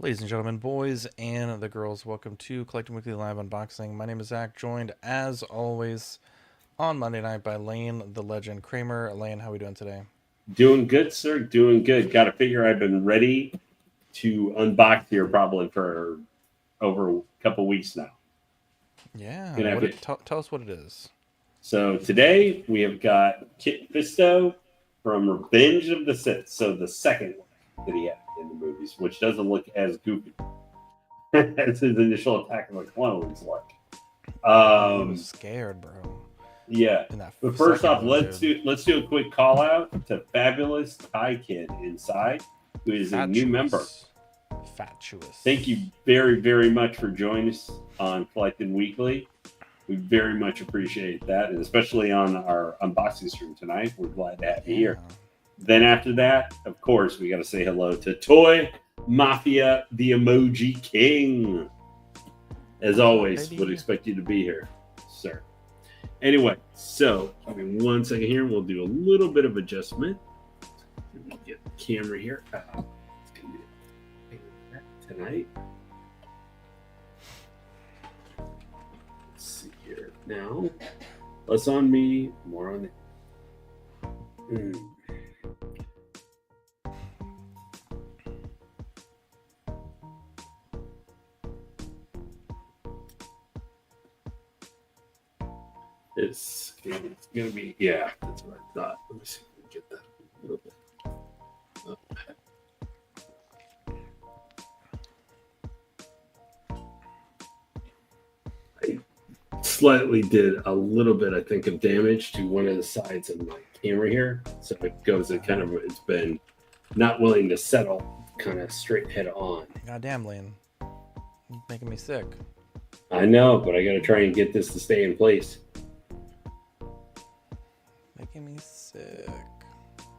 Ladies and gentlemen, boys and the girls, welcome to Collecting Weekly Live Unboxing. My name is Zach, joined as always on Monday night by Lane, the legend Kramer. Lane, how are we doing today? Doing good, sir. Doing good. Got to figure I've been ready to unbox here probably for over a couple weeks now. Yeah, Gonna have to. tell us what it is. So today we have got Kit Fisto from Revenge of the Sith. So the second one that he had in the movies, which doesn't look as goofy as his initial Attack of the Clones like. He was Um, scared, bro. yeah. In that But first second off, one, dude. let's do a quick call out to Fabulous Thai Kid inside, who is a new member. Fatuous. Fatuous. Thank you very, very much for joining us on Collected Weekly. We very much appreciate that, and especially on our unboxing stream tonight. We're glad to have you here. Then after that, of course, we got to say hello to Toy Mafia, the Emoji King. As always, would expect you to be here, sir. Anyway, so give me 1 second here. We'll do a little bit of adjustment. Let me get the camera here. It's going to be tonight. Let's see here. Now, less on me, more on it. It's gonna be, yeah, that's what I thought. Let me see if we can get that a little bit up. I slightly did a little bit, I think, of damage to one of the sides of my camera here. So it's been not willing to settle kind of straight head on. Goddamn, Lane. You're making me sick. I know, but I gotta try and get this to stay in place. Making me sick.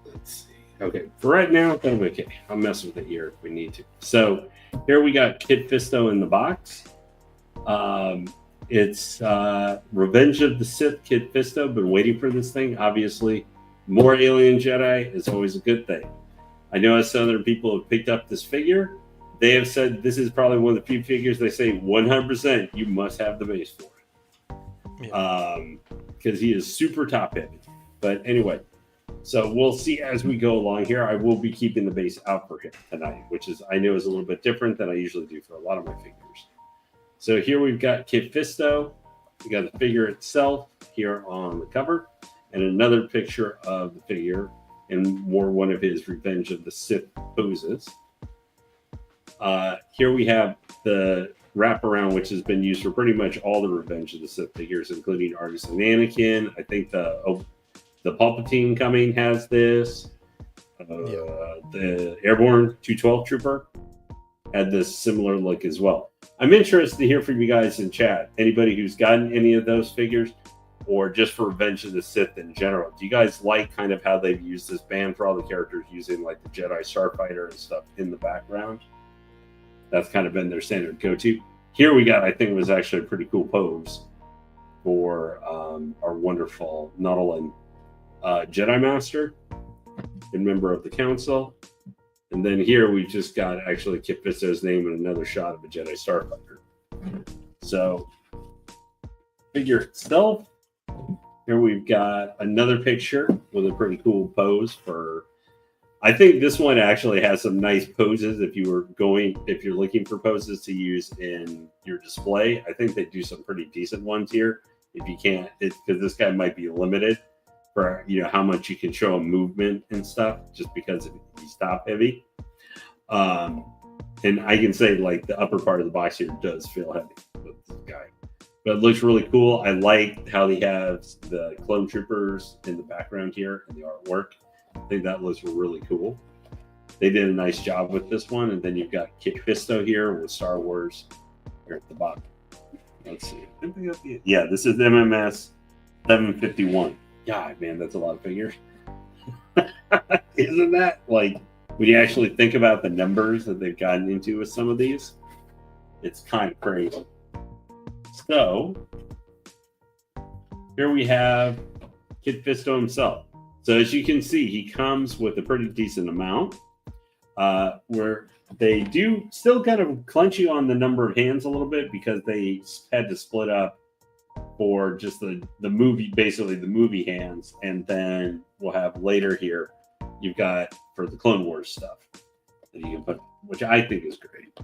Let's see. Okay, for right now, that'll be okay. I'll mess with it here if we need to. So here we got Kit Fisto in the box. It's Revenge of the Sith Kit Fisto. Been waiting for this thing. Obviously, more Alien Jedi is always a good thing. I know some other people have picked up this figure. They have said this is probably one of the few figures they say 100% you must have the base for it. Yeah. Because he is super top heavy. But anyway, so we'll see as we go along here. I will be keeping the base out for him tonight, which is I know is a little bit different than I usually do for a lot of my figures. So here we've got Kit Fisto. We got the figure itself here on the cover, and another picture of the figure in one of his Revenge of the Sith poses. Here we have the wraparound, which has been used for pretty much all the Revenge of the Sith figures, including Artisan Anakin. I think the Palpatine coming has this. The Airborne 212 Trooper had this similar look as well. I'm interested to hear from you guys in chat. Anybody who's gotten any of those figures, or just for Revenge of the Sith in general. Do you guys like kind of how they've used this band for all the characters using like the Jedi Starfighter and stuff in the background? That's kind of been their standard go-to. Here we got, I think it was actually a pretty cool pose for our wonderful Nautilin Jedi Master and member of the Council. And then here we just got actually Kit Fisto's name and another shot of a Jedi Starfighter. So, figure itself. Here we've got another picture with a pretty cool pose for. I think this one actually has some nice poses if you're looking for poses to use in your display. I think they do some pretty decent ones here. If you can't, it's because this guy might be limited for how much you can show him movement and stuff, just because he's top heavy. And I can say like the upper part of the box here does feel heavy with this guy. But it looks really cool. I like how he has the clone troopers in the background here and the artwork. I think that looks really cool. They did a nice job with this one. And then you've got Kit Fisto here with Star Wars here at the bottom. Let's see. Yeah, this is MMS 751. God, man, that's a lot of figures. Isn't that like when you actually think about the numbers that they've gotten into with some of these? It's kind of crazy. So here we have Kit Fisto himself. So as you can see, he comes with a pretty decent amount. where they do still kind of clench on the number of hands a little bit because they had to split up for just the movie, basically the movie hands, and then we'll have later here you've got for the Clone Wars stuff that you can put, which I think is great.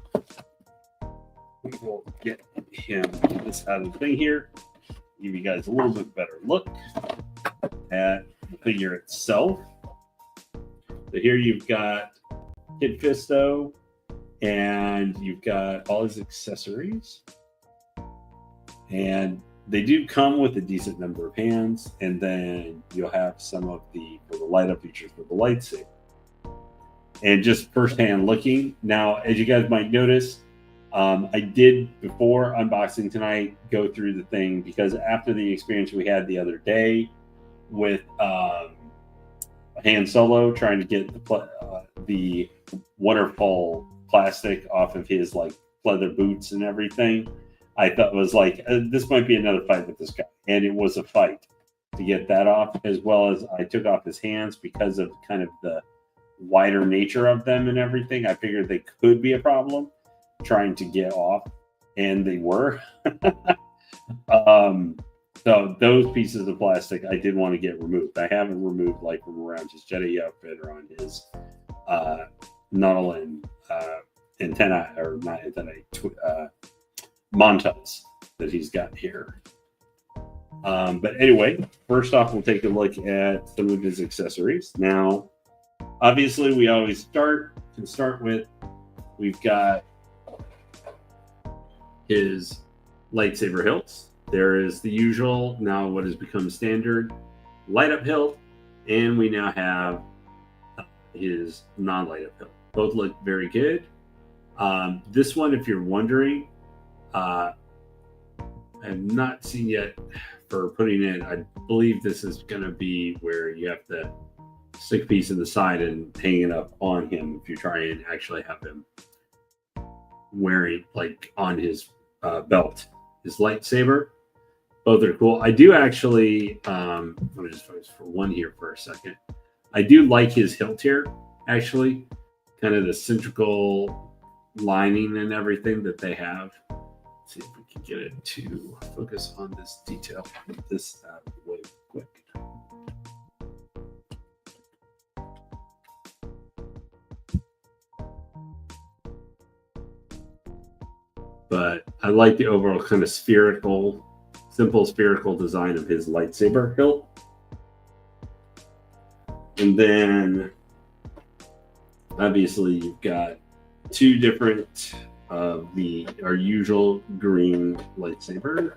We'll get him this out of the thing here, give you guys a little bit better look at the figure itself. So here you've got Kid Fisto, and you've got all his accessories, and they do come with a decent number of hands, and then you'll have some of the light up features for the lightsaber. And just firsthand looking, now as you guys might notice, I did before unboxing tonight go through the thing because after the experience we had the other day with Han Solo trying to get the wonderful plastic off of his like leather boots and everything, I thought was like, this might be another fight with this guy. And it was a fight to get that off, as well as I took off his hands because of kind of the wider nature of them and everything. I figured they could be a problem trying to get off, and they were. So those pieces of plastic I did want to get removed. I haven't removed like from around his Jedi outfit or on his null and antenna, or not antenna, montas that he's got here. But anyway, first off, we'll take a look at some of his accessories. Now, obviously, we always can start with, we've got his lightsaber hilts. There is the usual, now what has become standard, light up hilt, and we now have his non-light up hilt. Both look very good. This one, if you're wondering, I have not seen yet for putting in. I believe this is going to be where you have to stick a piece in the side and hang it up on him if you try and actually have him wearing like on his belt, his lightsaber. Both are cool. I do actually, let me just focus for one here for a second. I do like his hilt here, actually, kind of the cylindrical lining and everything that they have. Let's see if we can get it to focus on this detail. Get this out of the way quick. But I like the overall kind of simple spherical design of his lightsaber hilt. And then obviously you've got two different of our usual green lightsaber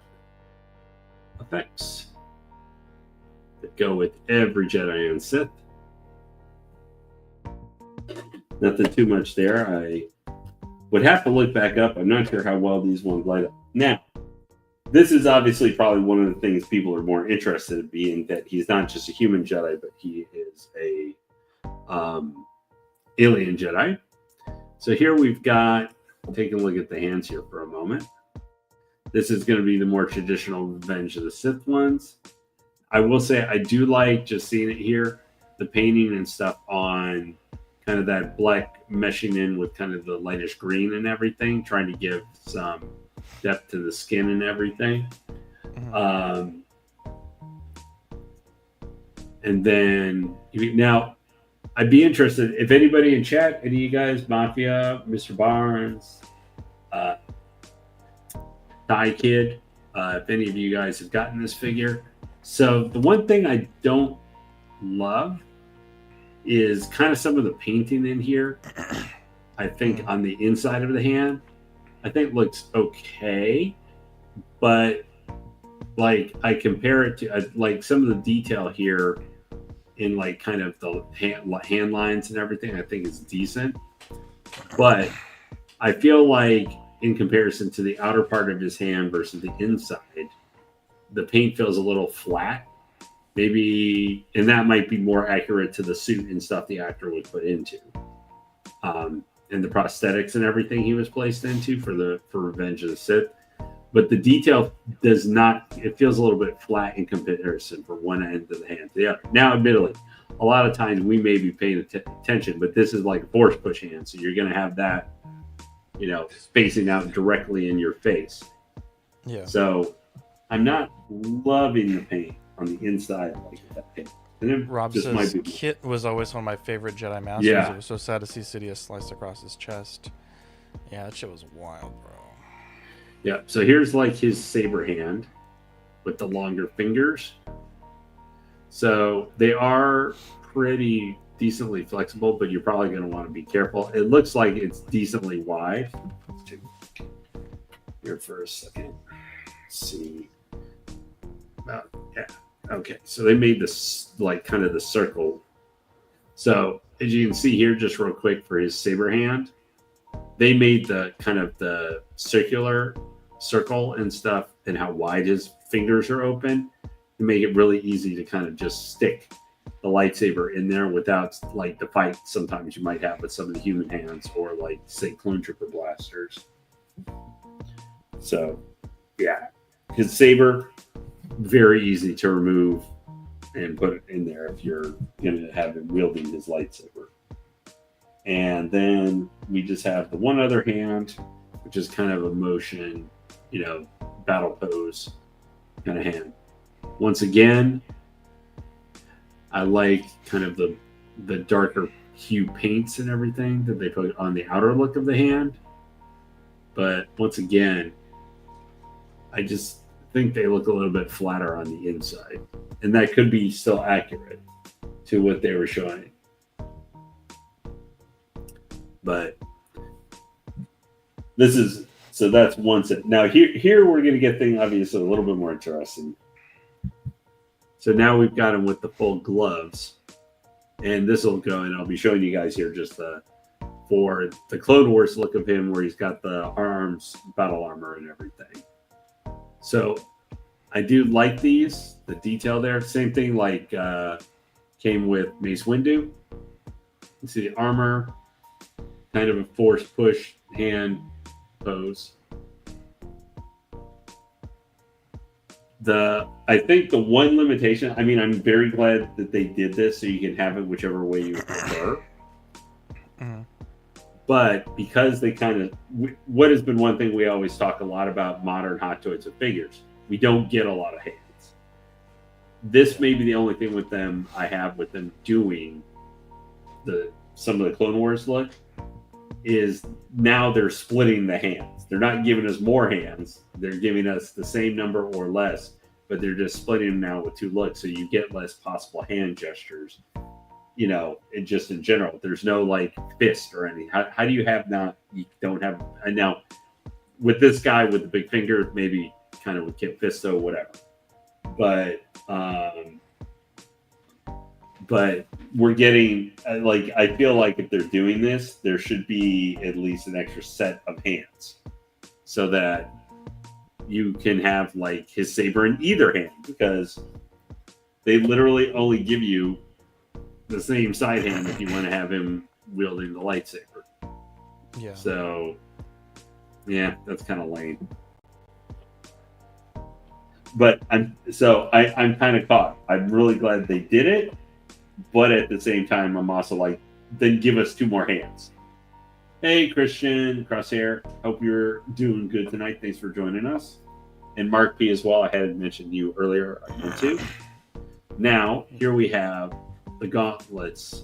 effects that go with every Jedi and Sith. Nothing too much there. I would have to look back up. I'm not sure how well these ones light up. Now, this is obviously probably one of the things people are more interested in, being that he's not just a human Jedi, but he is a alien Jedi. So here we've got, taking a look at the hands here for a moment. This is going to be the more traditional Revenge of the Sith ones. I will say I do like just seeing it here, the painting and stuff on kind of that black meshing in with kind of the lightish green and everything, trying to give some depth to the skin and everything. And then now I'd be interested if anybody in chat, any of you guys, Mafia, Mr. Barnes, Thai Kid, if any of you guys have gotten this figure. So the one thing I don't love is kind of some of the painting in here. I think on the inside of the hand, I think looks okay, but like I compare it to like some of the detail here in like kind of the hand lines and everything, I think is decent. But I feel like in comparison to the outer part of his hand versus the inside, the paint feels a little flat. Maybe, and that might be more accurate to the suit and stuff the actor was put into. And the prosthetics and everything he was placed into for Revenge of the Sith. But the detail does not, it feels a little bit flat in comparison from one end of the hand to the other. Now, admittedly, a lot of times we may be paying attention, but this is like a force push hand, so you're going to have that, spacing out directly in your face. Yeah. So I'm not loving the paint on the inside like that paint. And it Rob just might says be. Kit was always one of my favorite Jedi Masters. Yeah. It was so sad to see Sidious sliced across his chest. Yeah, that shit was wild, bro. Yeah. So here's like his saber hand with the longer fingers. So they are pretty decently flexible, but you're probably going to want to be careful. It looks like it's decently wide. Here for a second. Let's see. Yeah. Okay. So they made this like kind of the circle. So as you can see here, just real quick for his saber hand, they made the kind of the circular circle and stuff and how wide his fingers are open to make it really easy to kind of just stick the lightsaber in there without like the fight sometimes you might have with some of the human hands or like say clone trooper blasters. So yeah, his saber, very easy to remove and put it in there if you're going to have him wielding his lightsaber. And then we just have the one other hand, which is kind of a motion, battle pose kind of hand. Once again, I like kind of the darker hue paints and everything that they put on the outer look of the hand. But once again, I just think they look a little bit flatter on the inside. And that could be still accurate to what they were showing. But that's one set. Now here we're going to get things obviously a little bit more interesting. So now we've got him with the full gloves. And this will go, and I'll be showing you guys here just for the Clone Wars look of him where he's got the arms, battle armor, and everything. So I do like these, the detail there. Same thing like came with Mace Windu. You see the armor, kind of a force push hand pose. I think the one limitation, I'm very glad that they did this so you can have it whichever way you prefer. Mm-hmm. But because they kind of, what has been one thing we always talk a lot about modern Hot Toys and figures, we don't get a lot of hands. This may be the only thing with them I have with them doing some of the Clone Wars look is now they're splitting the hands. They're not giving us more hands. They're giving us the same number or less, but they're just splitting them now with two looks, so you get less possible hand gestures. And just in general, there's no like fist or anything. How do you have not? You don't have. And now with this guy with the big finger, maybe kind of with Kit Fisto, whatever. But we're getting I feel like if they're doing this, there should be at least an extra set of hands so that you can have like his saber in either hand, because they literally only give you the same side hand if you want to have him wielding the lightsaber. Yeah. So yeah, that's kind of lame. But I'm kind of caught. I'm really glad they did it, but at the same time, I'm also like, then give us two more hands. Hey, Christian Crosshair, hope you're doing good tonight. Thanks for joining us. And Mark P as well. I hadn't mentioned you earlier. I want to. Now, here we have the gauntlets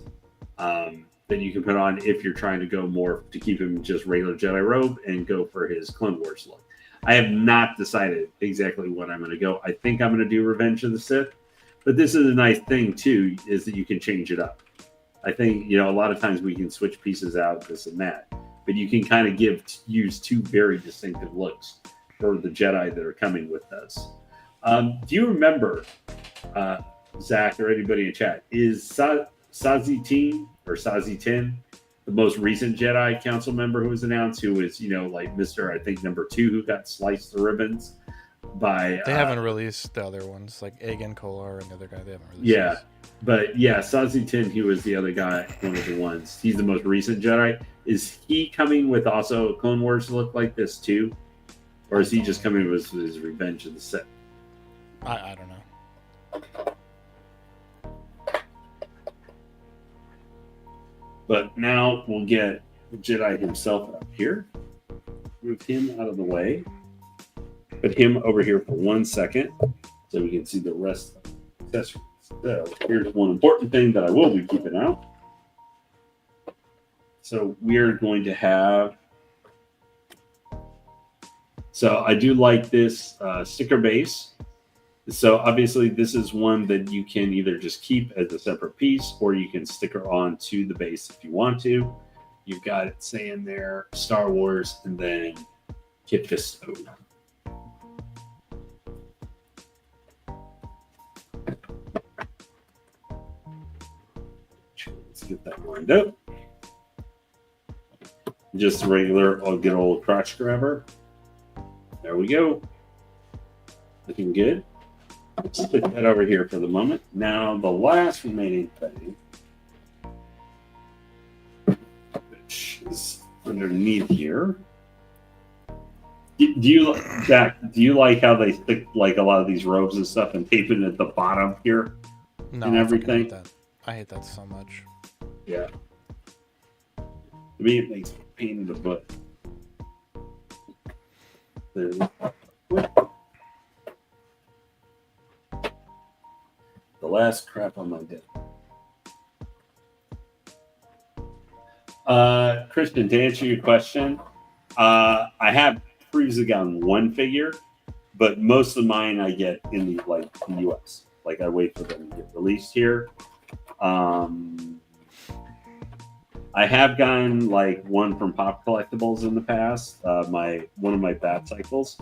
that you can put on if you're trying to go more to keep him just regular Jedi robe and go for his Clone Wars look. I have not decided exactly what I'm going to go. I think I'm going to do Revenge of the Sith, but this is a nice thing too, is that you can change it up. I think, a lot of times we can switch pieces out, this and that, but you can kind of use two very distinctive looks for the Jedi that are coming with us. Do you remember, Zach or anybody in chat, is Sazi Tin, the most recent Jedi Council member who was announced, who was, like Mr. I think number 2 who got sliced the ribbons by... They haven't released the other ones, like Agen Kolar and the other guy, they haven't released Yeah, those. but yeah, Sazi Tin, he was the other guy, one of the ones. He's the most recent Jedi. Is he coming with also a Clone Wars look like this too? Or is he just coming with his Revenge of the Sith? I don't know. But now we'll get Jedi himself up here. Move him out of the way. Put him over here for 1 second so we can see the rest of the accessories. So here's one important thing that I will be keeping out. So we're going to have. So I do like this sticker base. So obviously this is one that you can either just keep as a separate piece or you can sticker on to the base if you want to. You've got it saying there Star Wars and then Kit Fisto. Let's get that lined up. Just a regular, I'll get old crotch grabber. There we go. Looking good. Let's put that over here for the moment. Now, the last remaining thing, which is underneath here. Do you, Zach? Do you like how they stick like a lot of these robes and stuff and tape it at the bottom here and everything? I hate that so much. Yeah. To me, it makes a pain in the butt. The last crap on my desk. Christian, to answer your question, I have Freezagon one figure, but most of mine I get in the US. Like I wait for them to get released here. I have gotten like one from Pop Collectibles in the past, one of my Bat Cycles,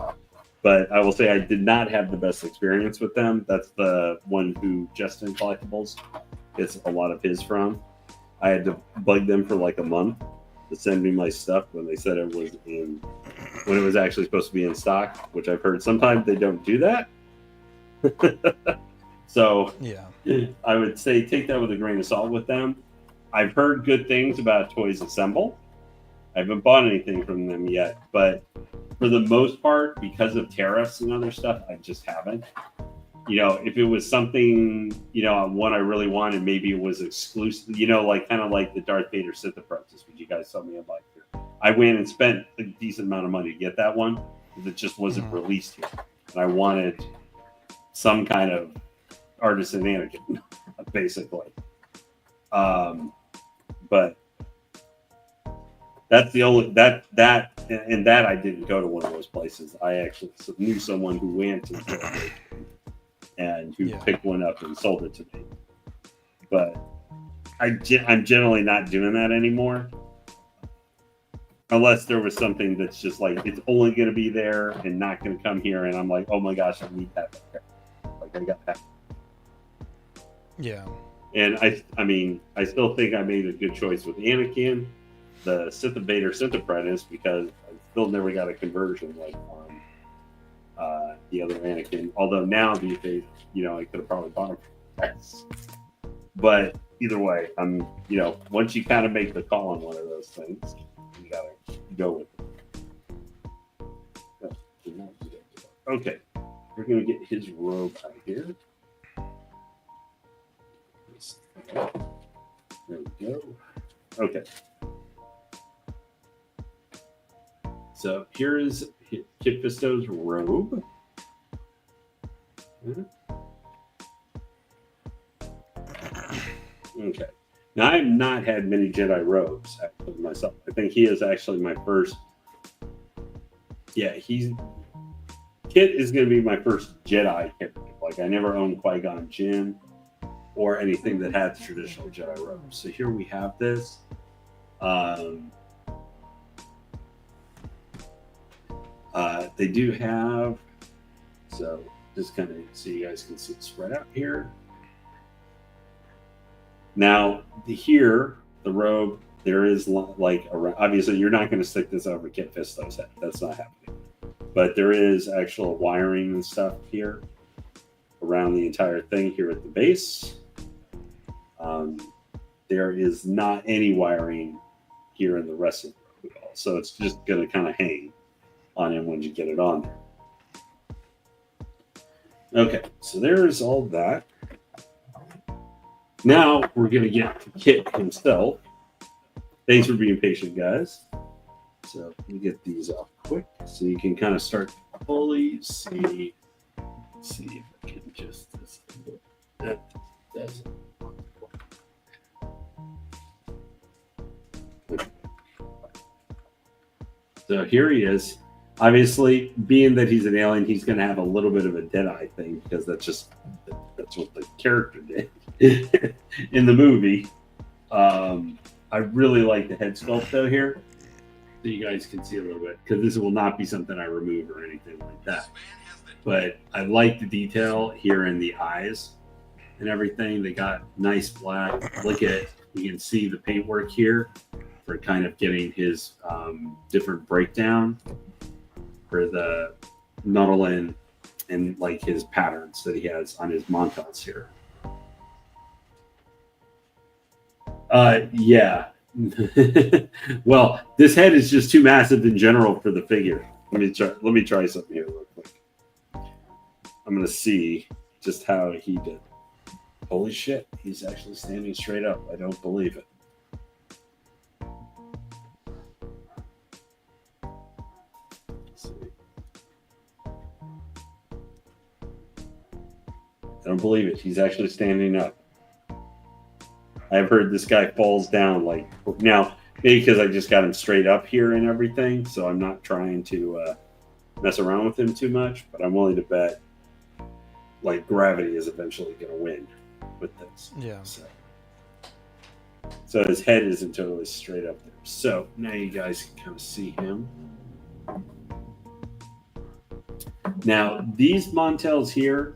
but I will say I did not have the best experience with them. That's the one who Justin Collectibles gets a lot of his from. I had to bug them for like a month to send me my stuff when they said it was when it was actually supposed to be in stock, which I've heard sometimes they don't do that. So yeah, I would say take that with a grain of salt with them. I've heard good things about Toys Assemble. I haven't bought anything from them yet, but for the most part, because of tariffs and other stuff, I just haven't. You know, if it was something, you know, one I really wanted, maybe it was exclusive, you know, like kind of like the Darth Vader Sith Apprentice, which you guys saw me about here. I went and spent a decent amount of money to get that one because it just wasn't released here. And I wanted some kind of artisan Anakin, basically. But that's the only that I didn't go to one of those places. I actually knew someone who went and who picked one up and sold it to me. But I'm generally not doing that anymore, unless there was something that's just like it's only going to be there and not going to come here, and I'm like, oh my gosh, I need that. Like I got that. Yeah. And I mean, I still think I made a good choice with Anakin, the Sith Vader Sith Apprentice, because I still never got a conversion like on the other Anakin. Although now these days, you know, I could have probably bought him. But either way, you know, once you kind of make the call on one of those things, you gotta go with it. Okay, we're gonna get his robe out of here. There we go. Okay. So here is Kit Fisto's robe. Okay. Now I have not had many Jedi robes actually myself. I think he is actually my first. Yeah, Kit is going to be my first Jedi character. Like I never owned Qui-Gon Jinn or anything that had the traditional Jedi robes. So here we have this. They do have, so just kind of so you guys can see it spread out here. Now here, the robe, there is like, obviously you're not going to stick this over Kit Fisto's head. That's not happening. But there is actual wiring and stuff here around the entire thing here at the base. There is not any wiring here in the rest of the robe at all. So it's just going to kind of hang on him when you get it on there. Okay, so there's all that. Now we're going to get to Kit himself. Thanks for being patient, guys. So let me get these off quick so you can kind of start to fully see. See if I can just disable that. Doesn't. So here he is. Obviously, being that he's an alien, he's going to have a little bit of a dead eye thing because that's what the character did in the movie. I really like the head sculpt though here, so you guys can see a little bit because this will not be something I remove or anything like that. But I like the detail here in the eyes and everything. They got nice black. Look at, you can see the paintwork here for kind of getting his different breakdown for the Nautilin and like his patterns that he has on his Montals here. Yeah. Well, this head is just too massive in general for the figure. Let me try something here real quick. I'm gonna see just how he did. Holy shit, he's actually standing straight up. I don't believe it. Let's see. I don't believe it. He's actually standing up. I've heard this guy falls down like now, maybe because I just got him straight up here and everything, so I'm not trying to mess around with him too much, but I'm willing to bet like gravity is eventually going to win with this. Yeah. So his head isn't totally straight up there. So now you guys can kind of see him. Now these Montals here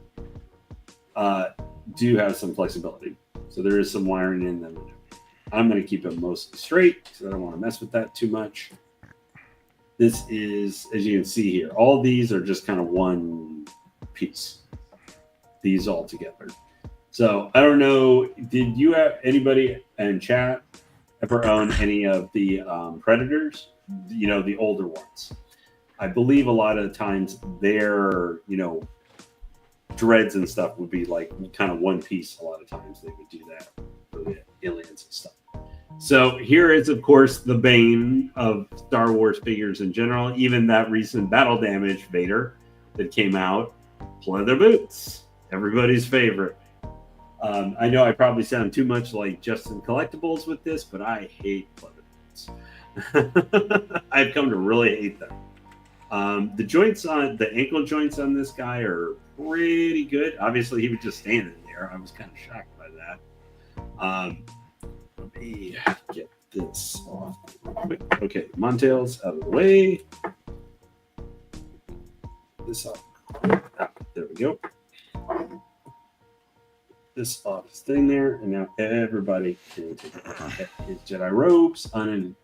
do have some flexibility. So there is some wiring in them. I'm going to keep them mostly straight because I don't want to mess with that too much. This is, as you can see here, all these are just kind of one piece. These all together. So I don't know, did you have anybody in chat ever own any of the Predators? You know, the older ones. I believe a lot of the times their, you know, dreads and stuff would be like kind of one piece. A lot of times they would do that for the aliens and stuff. So here is, of course, the bane of Star Wars figures in general. Even that recent Battle Damage Vader that came out, pleather boots, everybody's favorite. I know I probably sound too much like Justin Collectibles with this, but I hate pleather boots. I've come to really hate them. The joints on the ankle joints on this guy are pretty good. Obviously, he was just standing there. I was kind of shocked by that. Let me get this off real quick. Okay, Montals out of the way. This off. Ah, there we go. This off his thing there, and now everybody can take his Jedi robes on.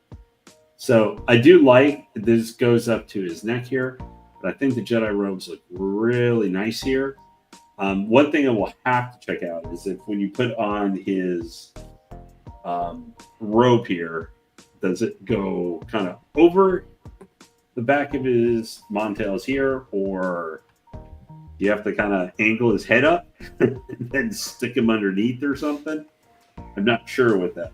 So I do like this goes up to his neck here, but I think the Jedi robes look really nice here. One thing I will have to check out is if when you put on his robe here, does it go kind of over the back of his Montals here, or you have to kind of angle his head up and then stick him underneath or something? I'm not sure with that.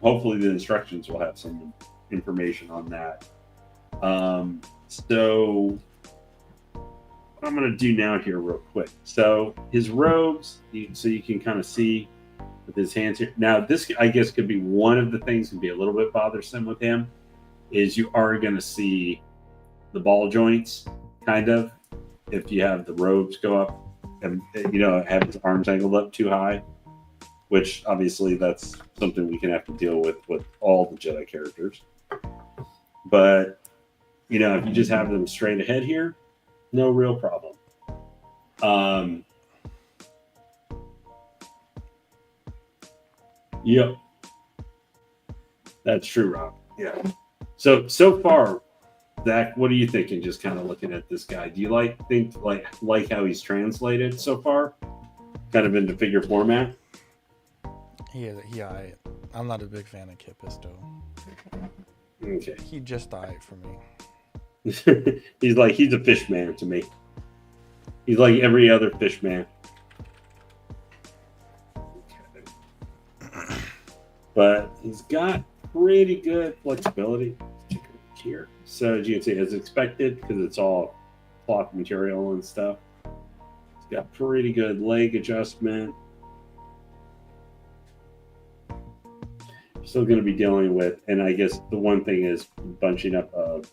Hopefully the instructions will have some information on that. So what I'm going to do now here real quick. So his robes, so you can kind of see with his hands here. Now this, I guess, could be one of the things can be a little bit bothersome with him is you are going to see the ball joints kind of if you have the robes go up and, you know, have his arms angled up too high, which obviously that's something we can have to deal with all the Jedi characters. But, you know, if you just have them straight ahead here, no real problem. Yep. That's true, Rob. Yeah. So far, Zach, what are you thinking? Just kind of looking at this guy. Do you think how he's translated so far? Kind of into figure format? Yeah, I'm not a big fan of Kit Fisto. Okay. He just died for me. He's a fish man to me. He's like every other fish man. Okay. But he's got pretty good flexibility here. So as you can see, as expected, because it's all cloth material and stuff, it's got pretty good leg adjustment. Still going to be dealing with, and I guess the one thing is bunching up of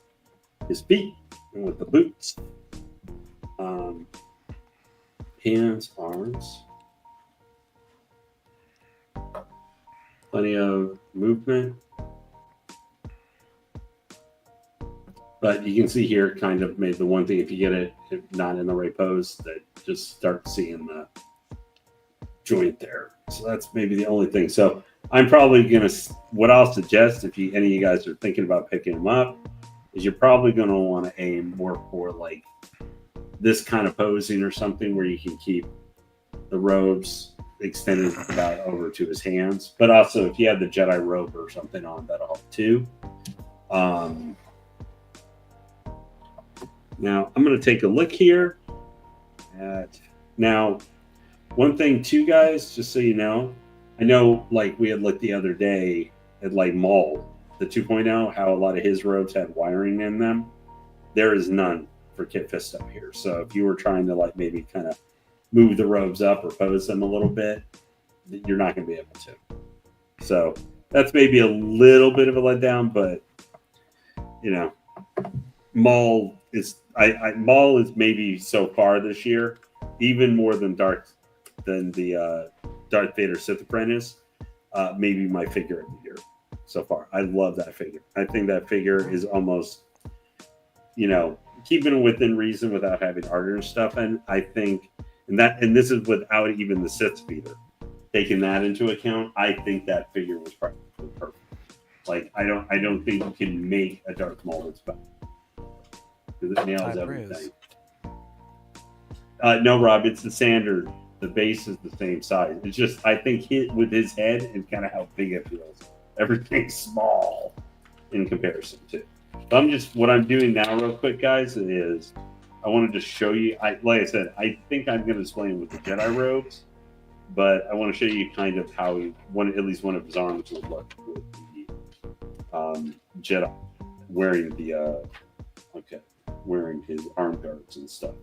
his feet with the boots, hands, arms, plenty of movement. But you can see here, kind of made the one thing, if you get it not in the right pose, that just start seeing the joint there. So that's maybe the only thing. So I'm probably going to, what I'll suggest if any of you guys are thinking about picking them up, is you're probably going to want to aim more for like this kind of posing or something where you can keep the robes extended about over to his hands. But also if you have the Jedi robe or something on, that'll help too. Now I'm going to take a look here at, now one thing too, guys, just so you know, I know like we had looked the other day at like Maul, the 2.0, how a lot of his robes had wiring in them. There is none for Kit Fisto here. So if you were trying to like maybe kind of move the robes up or pose them a little bit, you're not going to be able to. So that's maybe a little bit of a letdown, but you know, Maul is Maul is maybe so far this year, even more than the Darth Vader Sith Apprentice, maybe my figure of the year so far. I love that figure. I think that figure is almost, you know, keeping it within reason without having art and stuff. And I think, and this is without even the Sith speeder. Taking that into account, I think that figure was probably perfect. Like I don't think you can make a Darth Maul that's better. Because it nails everything. No, Rob, it's the standard. The base is the same size. It's just, I think with his head and kind of how big it feels. Everything's small in comparison to. So what I'm doing now real quick, guys, is I wanted to show you, like I said, I think I'm going to display him with the Jedi robes, but I want to show you kind of how at least one of his arms would look with the Jedi wearing wearing his arm guards and stuff.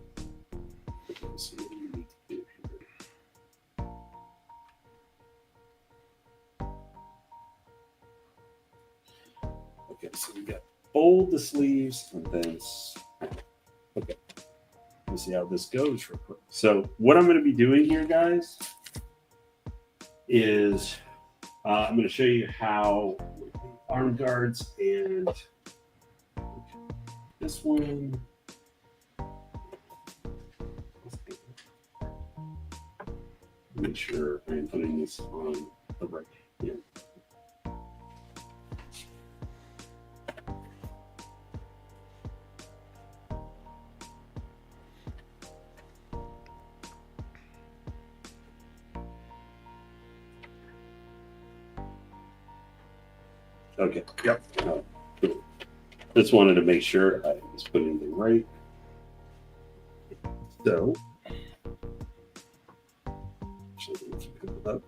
Let's see what you need to do here. Okay, so we got fold the sleeves and then okay. Let's see how this goes real quick. So what I'm going to be doing here, guys, is I'm going to show you how arm guards and this one. Make sure I'm putting this on the right hand. Okay. Yep. Cool. Just wanted to make sure I was putting anything right. So, up.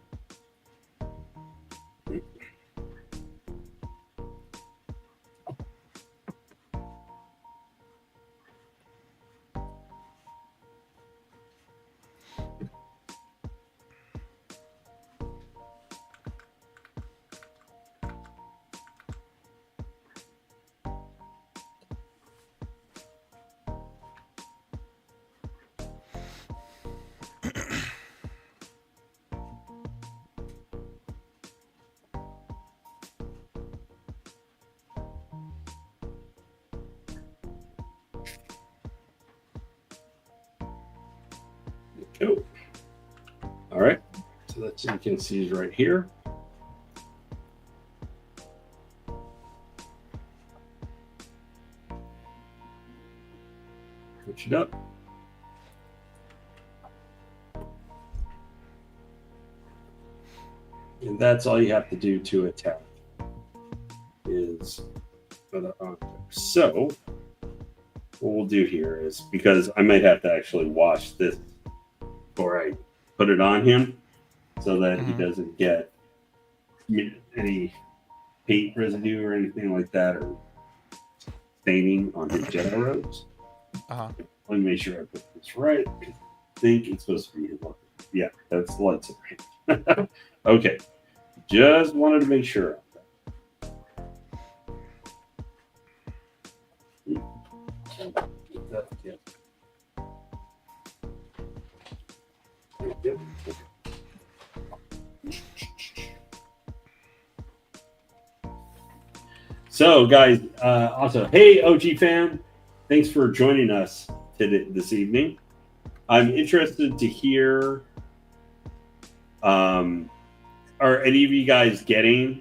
Cool. All right, so that's, you can see is right here. Switch it up. And that's all you have to do to attack is for the arm. So what we'll do here is, because I might have to actually wash this before I put it on him so that he doesn't get any paint residue or anything like that, or staining on his Jedi robes. Uh-huh. Let me make sure I put this right. I think it's supposed to be his weapon. Yeah, that's the lightsaber. Okay, just wanted to make sure. So, guys, also, hey, OG fan, thanks for joining us this evening. I'm interested to hear, are any of you guys getting,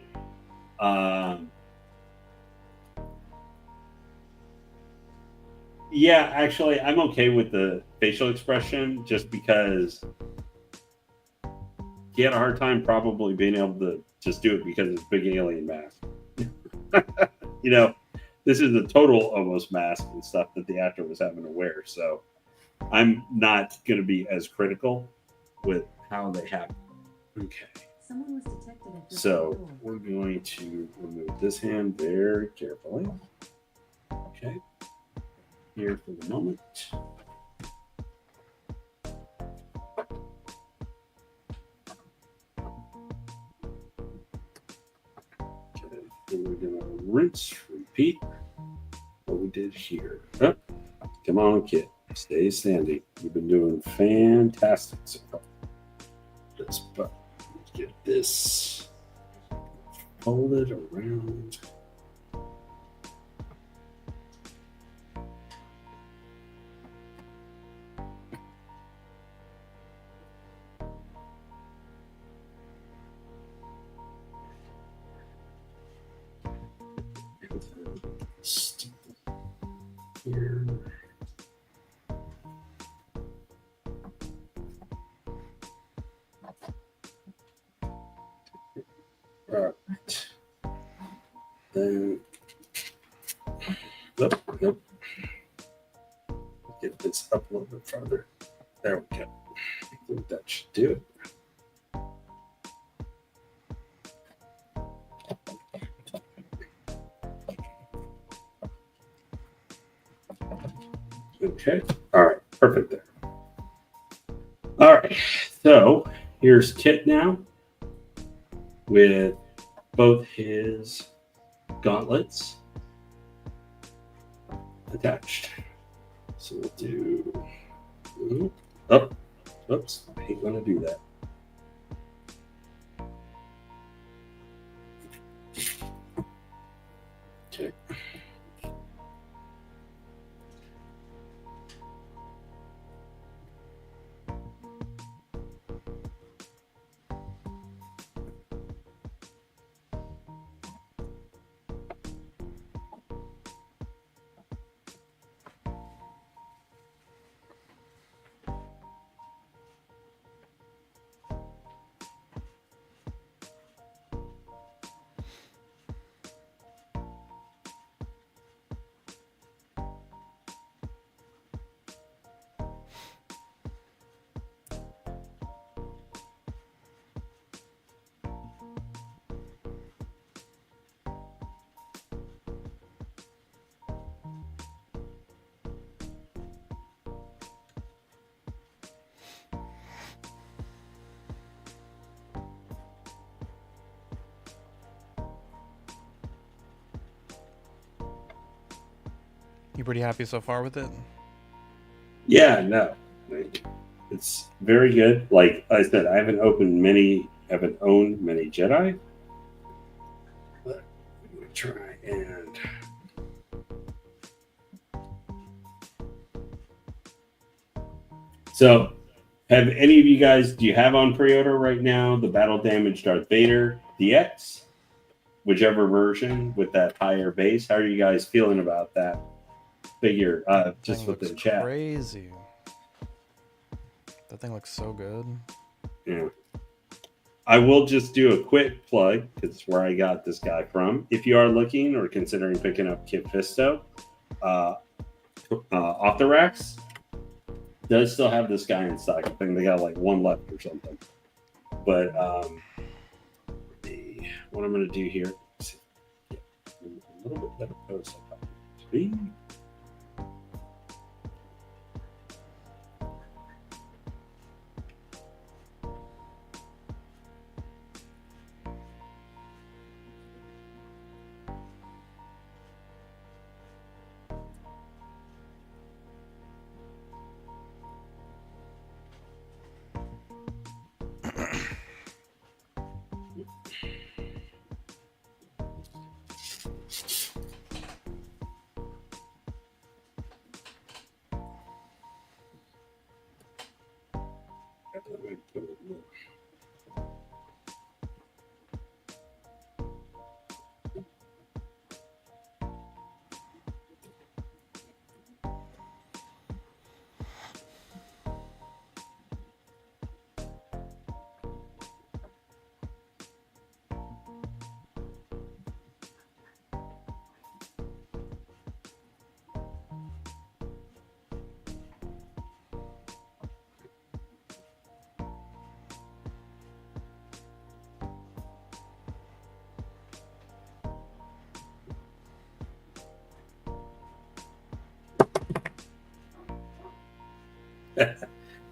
yeah, actually, I'm okay with the facial expression just because he had a hard time probably being able to just do it because it's big alien mask. You know, this is a total almost mask and stuff that the actor was having to wear. So I'm not going to be as critical with how they happen. Okay. Someone was detected at this So door. we're going to remove this hand very carefully. Okay. Here for the moment. Okay. And we're going to rinse, repeat what we did here. Oh, come on, kid. Stay standing. You've been doing fantastic so far. This button. Let's get this folded around. Here. All right. Then, nope. Get this up a little bit farther. There we go. I think that should do it. Okay. All right. Perfect there. All right. So here's Kit now with both his gauntlets attached. So we'll do. Oh, oops. I hate when I do that. Okay. You pretty happy so far with it? Yeah, no. It's very good. Like I said, I haven't owned many Jedi. But I'm gonna try and so have any of you guys, do you have on pre-order right now the Battle Damage Darth Vader DX? Whichever version with that higher base. How are you guys feeling about that figure? Just Thing with the looks chat. crazy. That thing looks so good. Yeah. I will just do a quick plug because it's where I got this guy from. If you are looking or considering picking up Kit Fisto, off the racks does still have this guy in stock. I think they got like one left or something. But what I'm going to do here, little bit better pose. I thought it would be.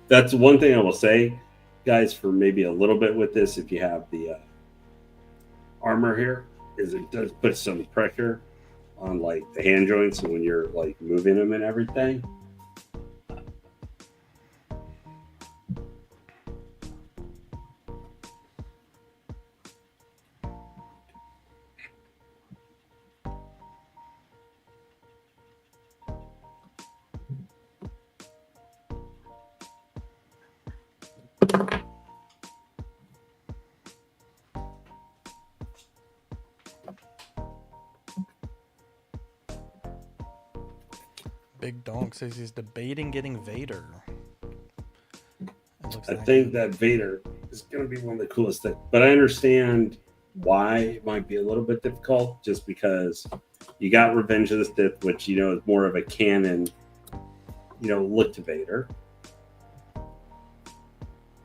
That's one thing I will say, guys, for maybe a little bit with this, if you have the armor here, is it does put some pressure on like the hand joints when you're like moving them and everything. Big Donk says he's debating getting Vader. I think that Vader is going to be one of the coolest things, but I understand why it might be a little bit difficult, just because you got Revenge of the Sith, which is more of a canon, look to Vader.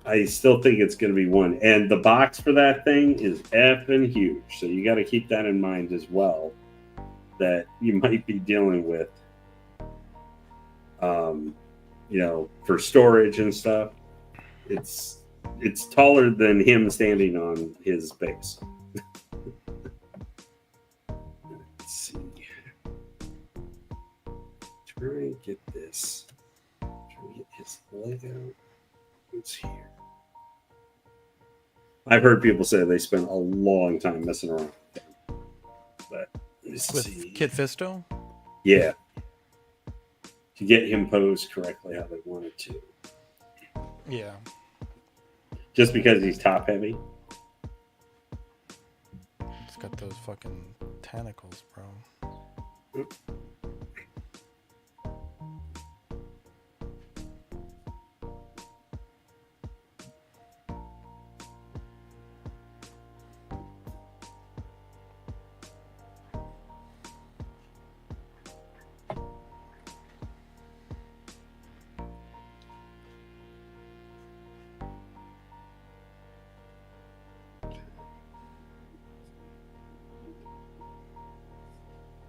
I still think it's going to be one, and the box for that thing is effing huge, so you got to keep that in mind as well, that you might be dealing with, for storage and stuff. It's taller than him standing on his base. Let's see. Try and get this. Try and get his leg out. It's here. I've heard people say they spent a long time messing around with him. But with Kit Fisto? Yeah. To get him posed correctly how they wanted to. Yeah. Just because he's top heavy. It's got those fucking tentacles, bro. Oop.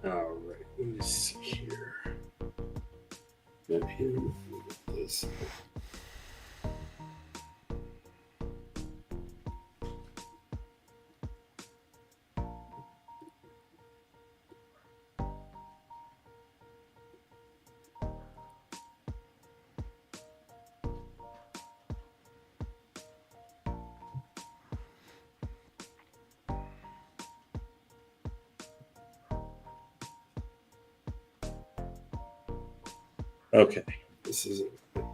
All right, let me see here. Get him with this. Okay, this is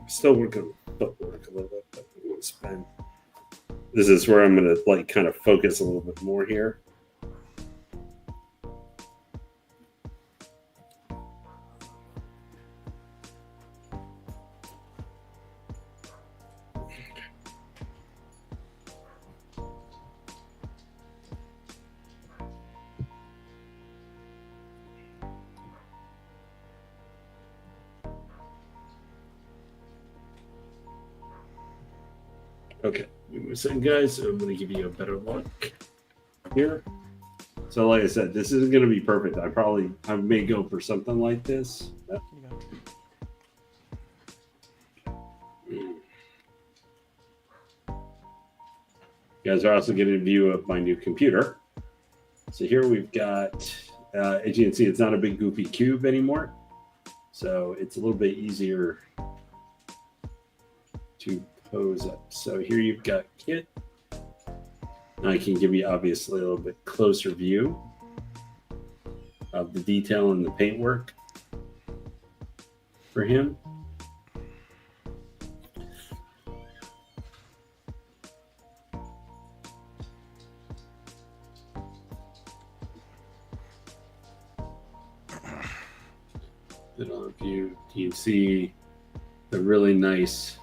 still working on footwork a little bit, but I'm going to spend. This is where I'm going to kind of focus a little bit more here. Okay, give me a second, guys. I'm going to give you a better look here. So like I said, this isn't going to be perfect. I may go for something like this. You guys are also getting a view of my new computer. So here we've got, as you can see, it's not a big goofy cube anymore. So it's a little bit easier to pose up. So here you've got Kit. Now I can give you obviously a little bit closer view of the detail and the paintwork for him. Then on view, you can see the really nice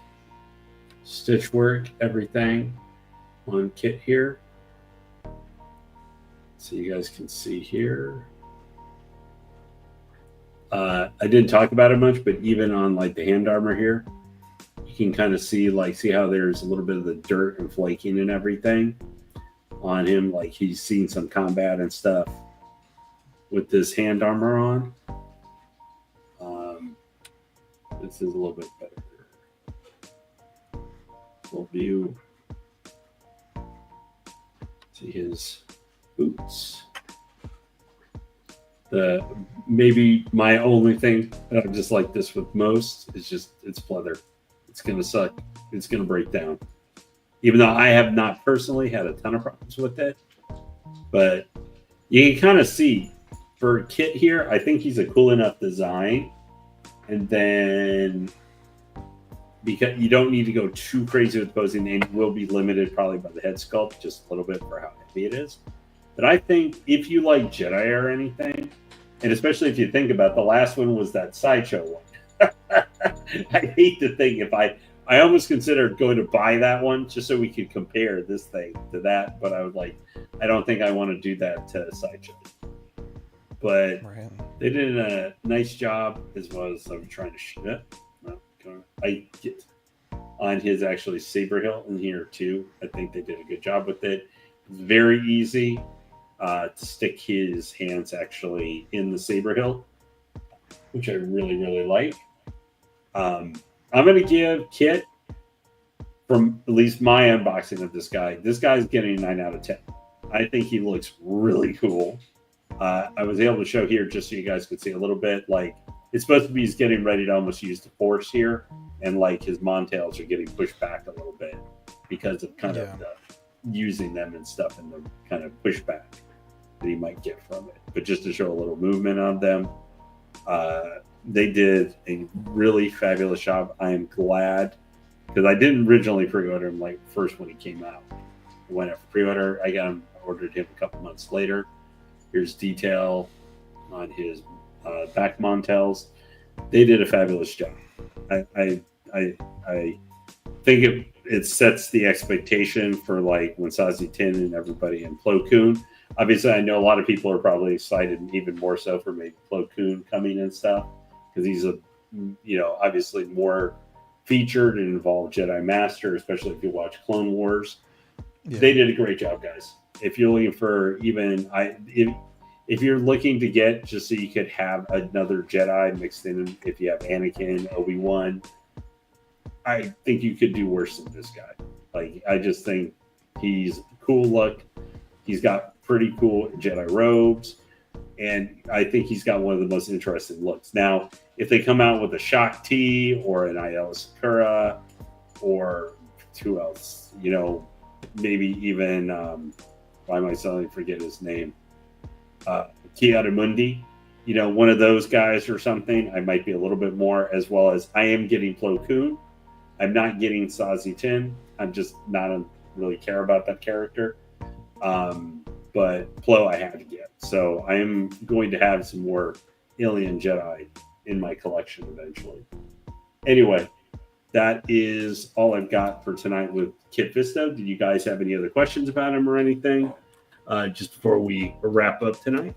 stitch work, everything on Kit here. So you guys can see here. I didn't talk about it much, but even on like the hand armor here, you can kind of see how there's a little bit of the dirt and flaking and everything on him. Like he's seen some combat and stuff with this hand armor on. This is a little bit better. Full view. See his boots. Maybe my only thing that I just like this with most is just it's pleather. It's gonna suck. It's gonna break down. Even though I have not personally had a ton of problems with it, but you can kind of see for Kit here. I think he's a cool enough design. And then because you don't need to go too crazy with posing, and you will be limited probably by the head sculpt just a little bit for how heavy it is. But I think if you like Jedi or anything, and especially if you think about the last one was that sideshow one. I hate to think if I almost considered going to buy that one just so we could compare this thing to that, but I don't think I want to do that to sideshow. But right. They did a nice job as well as I'm trying to shoot it. I get on his actually saber hilt in here too. I think they did a good job with it. It's very easy to stick his hands actually in the saber hilt, which I really, really like. I'm going to give Kit, from at least my unboxing of this guy's getting a 9 out of 10. I think he looks really cool. I was able to show here just so you guys could see a little bit. Like it's supposed to be he's getting ready to almost use the force here, and like his montails are getting pushed back a little bit because of kind of using them and stuff and the kind of pushback that he might get from it. But just to show a little movement on them, they did a really fabulous job. I am glad because I didn't originally pre-order him like first when he came out. I went after pre-order. I ordered him a couple months later. Here's detail on his back montails. They did a fabulous job. I think it sets the expectation for like when Sazi Tin and everybody and Plo Koon. Obviously, I know a lot of people are probably excited, and even more so for maybe Plo Koon coming and stuff because he's obviously more featured and involved Jedi Master, especially if you watch Clone Wars. Yeah. They did a great job, guys. If you're looking for if you're looking to get just so you could have another Jedi mixed in, if you have Anakin, Obi-Wan, I think you could do worse than this guy. Like, I just think he's cool look. He's got pretty cool Jedi robes, and I think he's got one of the most interesting looks. Now, if they come out with a Shak Ti or an Ayla Secura or who else, maybe even why am I suddenly forget his name? Ki-Adi-Mundi, one of those guys or something, I might be a little bit more, as well as I am getting Plo Koon. I'm not getting Sazi Tin. I'm just not really care about that character. But Plo I have to get. So I am going to have some more Alien Jedi in my collection eventually. Anyway, that is all I've got for tonight with Kit Fisto. Did you guys have any other questions about him or anything? Just before we wrap up tonight.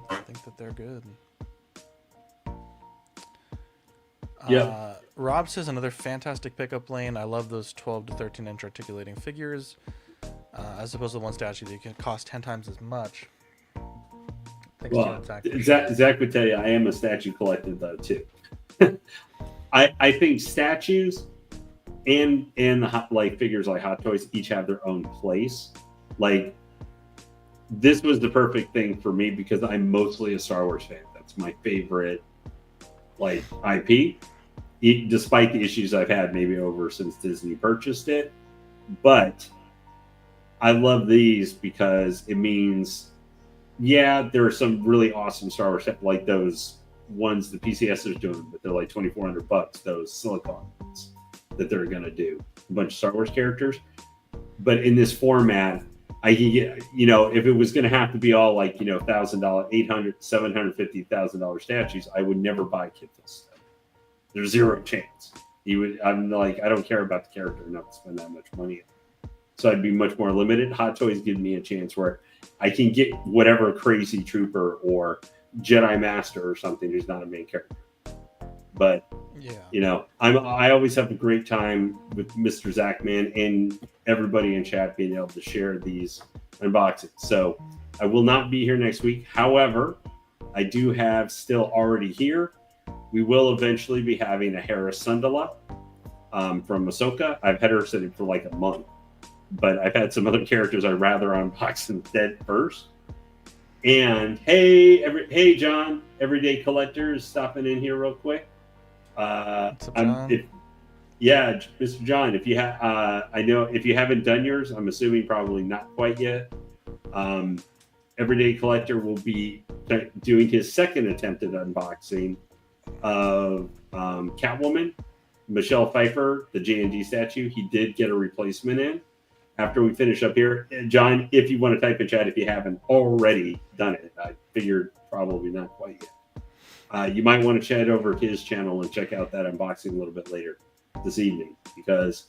I think that they're good. Yeah. Rob says another fantastic pickup lane. I love those 12 to 13 inch articulating figures. as opposed to one statue that can cost 10 times as much. Thanks to you, Well, Zach. Zach would tell you I am a statue collector though too. I think statues and the like figures like Hot Toys each have their own place. Like this was the perfect thing for me because I'm mostly a Star Wars fan. That's my favorite like IP, despite the issues I've had maybe over since Disney purchased it. But I love these because it means, yeah, there are some really awesome Star Wars stuff like those ones the PCS is doing, but they're like $2,400. Those silicon ones that they're gonna do a bunch of Star Wars characters. But in this format, I can get, you know, if it was gonna have to be all like, you know, $1,000, $800, $750,000 statues, I would never buy Kid Fisto. There's zero chance. I'm like, I don't care about the character enough to spend that much money. So I'd be much more limited. Hot Toys give me a chance where I can get whatever crazy trooper or Jedi Master or something who's not a main character. But Yeah. you know, I always have a great time with Mr. Zachman and everybody in chat being able to share these unboxings. So I will not be here next week. However, I do have still already here. We will eventually be having a Hera Syndulla from Ahsoka. I've had her sitting for like a month, but I've had some other characters I'd rather unbox instead first. And hey, John, Everyday Collector is stopping in here real quick. What's up, John? Yeah, Mr. John, if you I know if you haven't done yours, I'm assuming probably not quite yet. Everyday Collector will be doing his second attempt at unboxing of Catwoman, Michelle Pfeiffer, the J&D statue. He did get a replacement in after we finish up here. John, if you want to type in chat, if you haven't already done it, I figured probably not quite yet. You might want to chat over his channel and check out that unboxing a little bit later this evening, because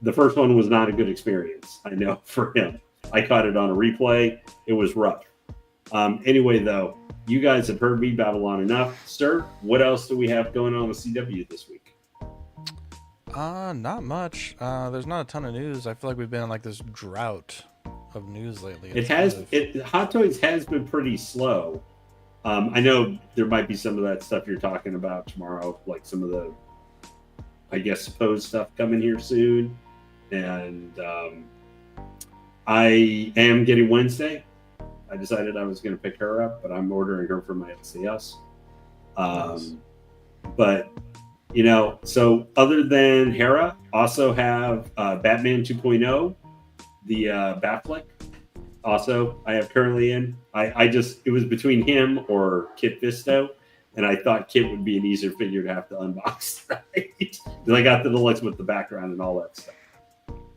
the first one was not a good experience. I know for him. I caught it on a replay. It was rough. Anyway, though, you guys have heard me babble on enough. Sir, what else do we have going on with CW this week? Not much. There's not a ton of news. I feel like we've been in like this drought of news lately. Hot Toys has been pretty slow. I know there might be some of that stuff you're talking about tomorrow, like some of the, I guess, supposed stuff coming here soon. And I am getting Wednesday. I decided I was going to pick her up, but I'm ordering her for my LCS. Nice. But, you know, so other than Hera, also have Batman 2.0, the Batfleck. Also, I have currently in. It was between him or Kid Fisto, and I thought Kid would be an easier figure to have to unbox, right? Because I got the deluxe with the background and all that stuff.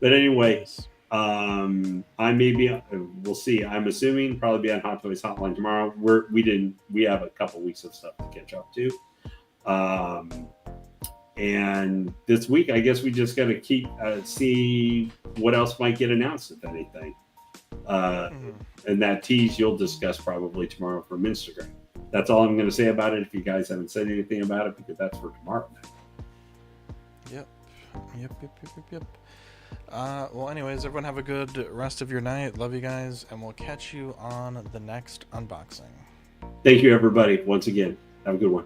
But anyway, Nice. we'll see. I'm assuming probably be on Hot Toys Hotline tomorrow. We have a couple weeks of stuff to catch up to. And this week, I guess we just got to keep see what else might get announced, if anything. And that tease you'll discuss probably tomorrow from Instagram. That's all I'm going to say about it. If you guys haven't said anything about it, because that's for tomorrow night. Yep. Well, anyways, everyone have a good rest of your night. Love you guys, and we'll catch you on the next unboxing. Thank you, everybody. Once again, have a good one.